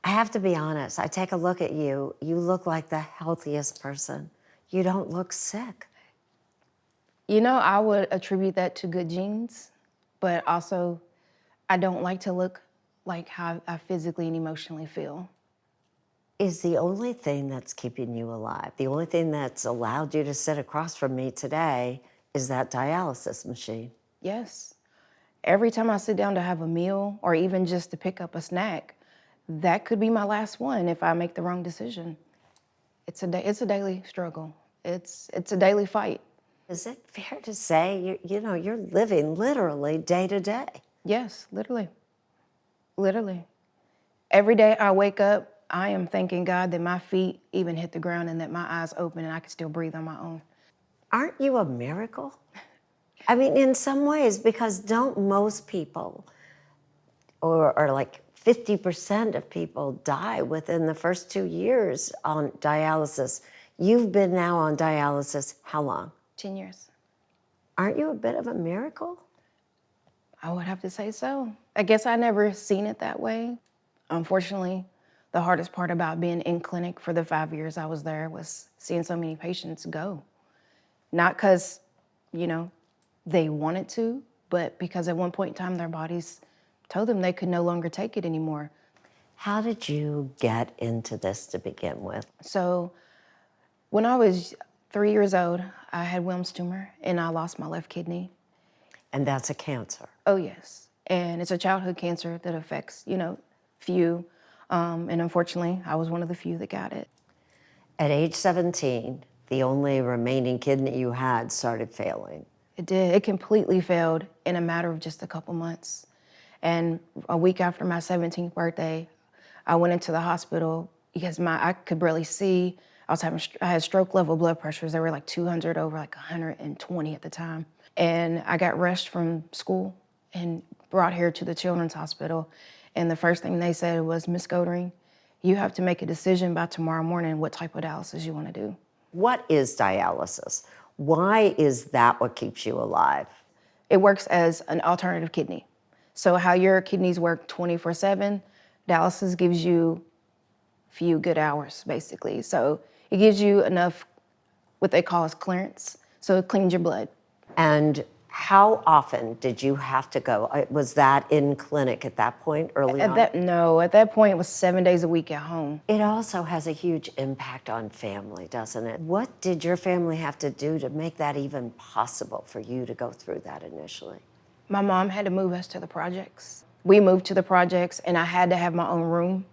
I have to be honest. I take a look at you. You look like the healthiest person. You don't look sick. You know, I would attribute that to good genes, but also I don't like to look like how I physically and emotionally feel. Is the only thing that's keeping you alive, the only thing that's allowed you to sit across from me today is that dialysis machine. Yes. Every time I sit down to have a meal or even just to pick up a snack, that could be my last one if I make the wrong decision. It's a daily struggle. It's a daily fight. Is it fair to say you're living literally day to day? Yes, literally. Literally. Every day I wake up, I am thanking God that my feet even hit the ground and that my eyes open and I can still breathe on my own. Aren't you a miracle? I mean, in some ways, because don't most people, or like 50% of people die within the first 2 years on dialysis. You've been now on dialysis how long? 10 years. Aren't you a bit of a miracle? I would have to say so. I guess I never seen it that way. Unfortunately, the hardest part about being in clinic for the 5 years I was there was seeing so many patients go. Not because, they wanted to, but because at one point in time their bodies told them they could no longer take it anymore. How did you get into this to begin with? So when I was 3 years old, I had Wilms tumor and I lost my left kidney. And that's a cancer. Oh, yes. And it's a childhood cancer that affects, few. And unfortunately, I was one of the few that got it. At age 17, the only remaining kidney you had started failing. It did. It completely failed in a matter of just a couple months. And a week after my 17th birthday, I went into the hospital because I could barely see. I had stroke level blood pressures. They were like 200 over like 120 at the time. And I got rushed from school and brought here to the Children's Hospital. And the first thing they said was, Miss Goldring, you have to make a decision by tomorrow morning what type of dialysis you want to do. What is dialysis? Why is that what keeps you alive? It works as an alternative kidney. So how your kidneys work 24/7, dialysis gives you few good hours, basically. So it gives you enough, what they call as clearance. So it cleans your blood. And how often did you have to go? Was that in clinic at that point, early on? At that point it was 7 days a week at home. It also has a huge impact on family, doesn't it? What did your family have to do to make that even possible for you to go through that initially? My mom had to move us to the projects. We moved to the projects and I had to have my own room.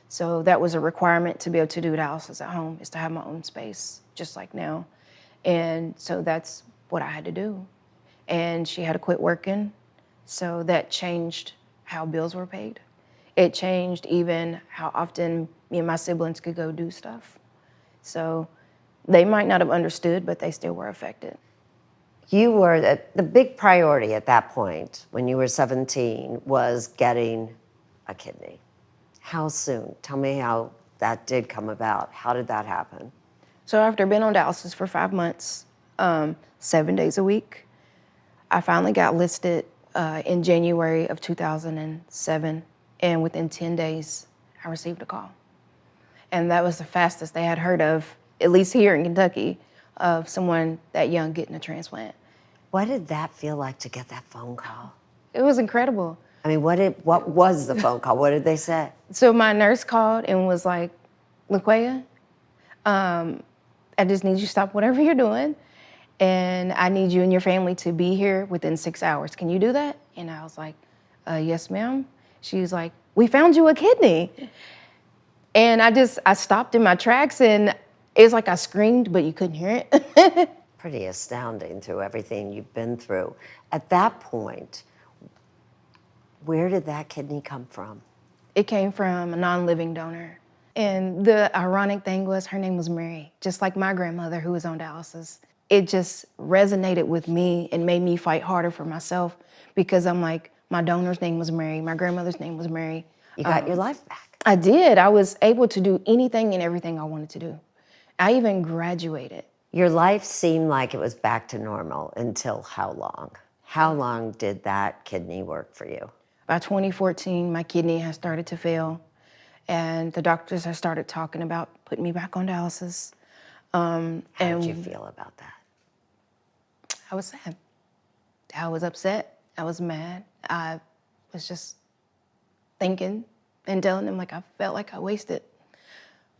So that was a requirement to be able to do dialysis at home, is to have my own space, just like now. And so that's what I had to do. And she had to quit working. So that changed how bills were paid. It changed even how often me and my siblings could go do stuff. So they might not have understood, but they still were affected. You were, the big priority at that point, when you were 17, was getting a kidney. How soon? Tell me how that did come about. How did that happen? So after being on dialysis for 5 months, 7 days a week, I finally got listed in January of 2007, and within 10 days, I received a call. And that was the fastest they had heard of, at least here in Kentucky, of someone that young getting a transplant. What did that feel like to get that phone call? It was incredible. I mean, what was the phone call? What did they say? So my nurse called and was like, LaQuaya, I just need you to stop whatever you're doing, and I need you and your family to be here within 6 hours. Can you do that? And I was like, yes, ma'am. She was like, we found you a kidney. And I stopped in my tracks, and it was like I screamed, but you couldn't hear it. Pretty astounding through everything you've been through. At that point, where did that kidney come from? It came from a non-living donor. And the ironic thing was her name was Mary, just like my grandmother who was on dialysis. It just resonated with me and made me fight harder for myself because I'm like, my donor's name was Mary, my grandmother's name was Mary. You got your life back. I did. I was able to do anything and everything I wanted to do. I even graduated. Your life seemed like it was back to normal until how long? How long did that kidney work for you? By 2014, my kidney had started to fail. And the doctors have started talking about putting me back on dialysis. How did you feel about that? I was sad. I was upset. I was mad. I was just thinking and telling them like I felt like I wasted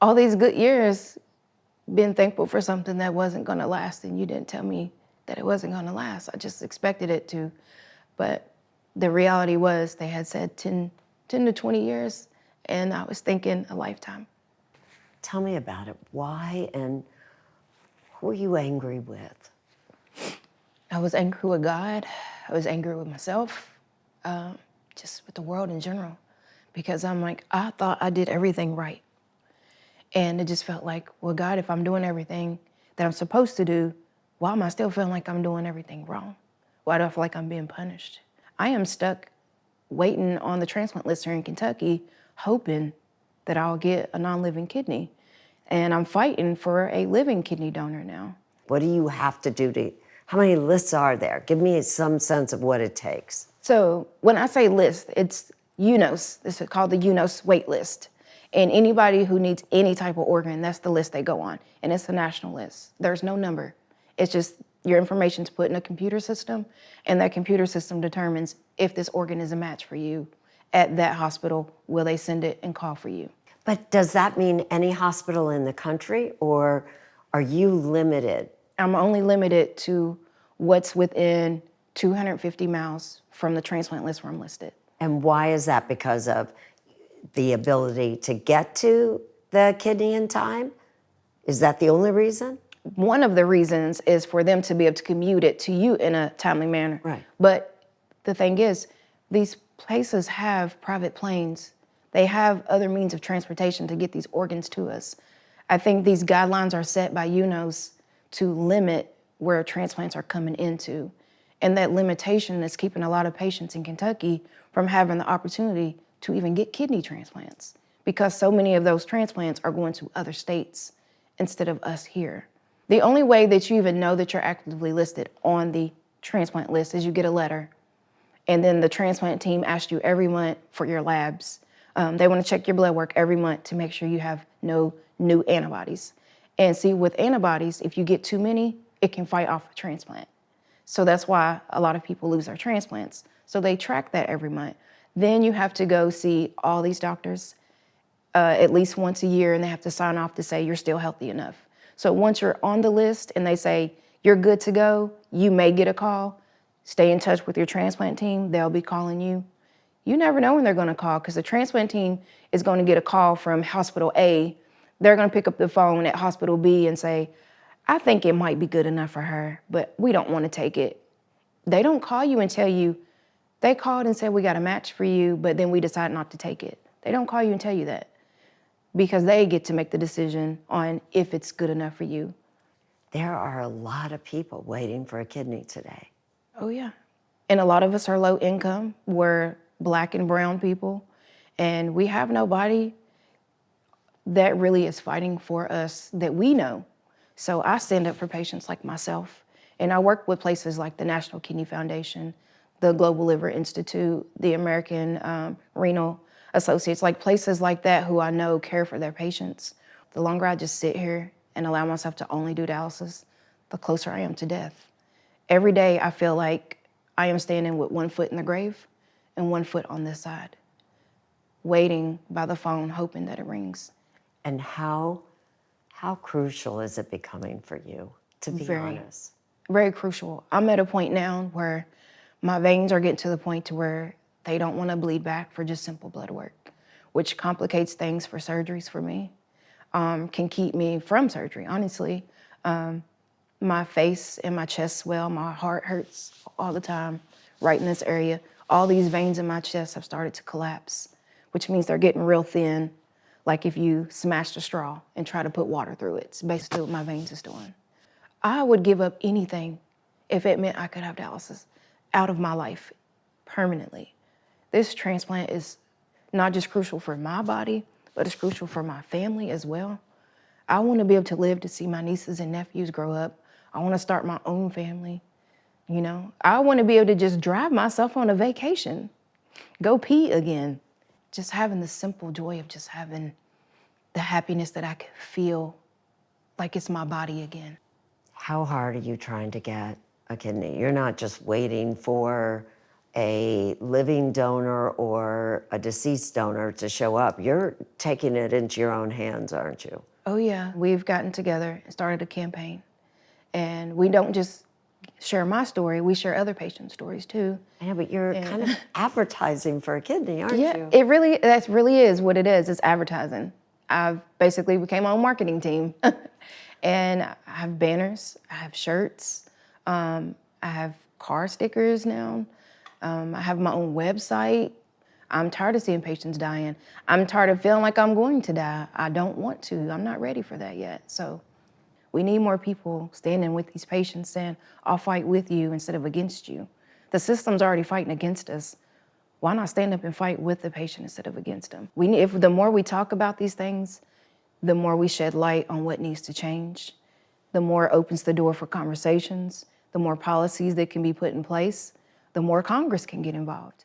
all these good years being thankful for something that wasn't gonna last, and you didn't tell me that it wasn't gonna last. I just expected it to. But the reality was they had said 10 to 20 years, and I was thinking a lifetime. Tell me about it. Why and who are you angry with? I was angry with God. I was angry with myself, just with the world in general, because I'm like, I thought I did everything right. And it just felt like, well, God, if I'm doing everything that I'm supposed to do, why am I still feeling like I'm doing everything wrong? Why do I feel like I'm being punished? I am stuck waiting on the transplant list here in Kentucky, hoping that I'll get a non-living kidney. And I'm fighting for a living kidney donor now. What do you have to do to, how many lists are there? Give me some sense of what it takes. So when I say list, it's UNOS. This is called the UNOS wait list. And anybody who needs any type of organ, that's the list they go on. And it's a national list. There's no number. It's just your information's put in a computer system, and that computer system determines if this organ is a match for you at that hospital. Will they send it and call for you? But does that mean any hospital in the country, or are you limited? I'm only limited to what's within 250 miles from the transplant list where I'm listed. And why is that? Because of the ability to get to the kidney in time? Is that the only reason? One of the reasons is for them to be able to commute it to you in a timely manner. Right. But the thing is, these places have private planes. They have other means of transportation to get these organs to us. I think these guidelines are set by UNOS to limit where transplants are coming into. And that limitation is keeping a lot of patients in Kentucky from having the opportunity to even get kidney transplants, because so many of those transplants are going to other states instead of us here. The only way that you even know that you're actively listed on the transplant list is you get a letter, and then the transplant team asks you every month for your labs. They want to check your blood work every month to make sure you have no new antibodies. And see, with antibodies, if you get too many, it can fight off a transplant. So that's why a lot of people lose their transplants. So they track that every month. Then you have to go see all these doctors at least once a year, and they have to sign off to say you're still healthy enough. So once you're on the list and they say you're good to go, you may get a call. Stay in touch with your transplant team. They'll be calling you. You never know when they're going to call, because the transplant team is going to get a call from hospital A. They're going to pick up the phone at hospital B and say, I think it might be good enough for her, but we don't want to take it. They don't call you and tell you, they called and said, we got a match for you, but then we decided not to take it. They don't call you and tell you that, because they get to make the decision on if it's good enough for you. There are a lot of people waiting for a kidney today. Oh, yeah. And a lot of us are low income. We're Black and brown people, and we have nobody that really is fighting for us that we know. So I stand up for patients like myself, and I work with places like the National Kidney Foundation, the Global Liver Institute, the American Renal Associates, like places like that who I know care for their patients. The longer I just sit here and allow myself to only do dialysis, the closer I am to death. Every day I feel like I am standing with one foot in the grave and one foot on this side, waiting by the phone, hoping that it rings. And how crucial is it becoming for you, to be honest? Very crucial. I'm at a point now where my veins are getting to the point to where they don't want to bleed back for just simple blood work, which complicates things for surgeries for me, can keep me from surgery, honestly. My face and my chest swell, my heart hurts all the time, right in this area. All these veins in my chest have started to collapse, which means they're getting real thin, like if you smashed a straw and try to put water through it. It's basically what my veins is doing. I would give up anything if it meant I could have dialysis out of my life permanently. This transplant is not just crucial for my body, but it's crucial for my family as well. I want to be able to live to see my nieces and nephews grow up. I want to start my own family. You know, I want to be able to just drive myself on a vacation, go pee again. just having the simple joy of just having the happiness that I could feel like it's my body again. How hard are you trying to get a kidney? You're not just waiting for a living donor or a deceased donor to show up. You're taking it into your own hands, aren't you? Oh yeah, we've gotten together and started a campaign. And we don't just share my story, we share other patients' stories too. Yeah, but you're kind of advertising for a kidney, aren't Yeah, you? that really is what it is. It's advertising. I've basically became my own marketing team. And I have banners, I have shirts, I have car stickers now. I have my own website. I'm tired of seeing patients dying. I'm tired of feeling like I'm going to die. I don't want to. I'm not ready for that yet. So we need more people standing with these patients saying, I'll fight with you instead of against you. The system's already fighting against us. Why not stand up and fight with the patient instead of against them? If the more we talk about these things, the more we shed light on what needs to change, the more it opens the door for conversations, the more policies that can be put in place, the more Congress can get involved.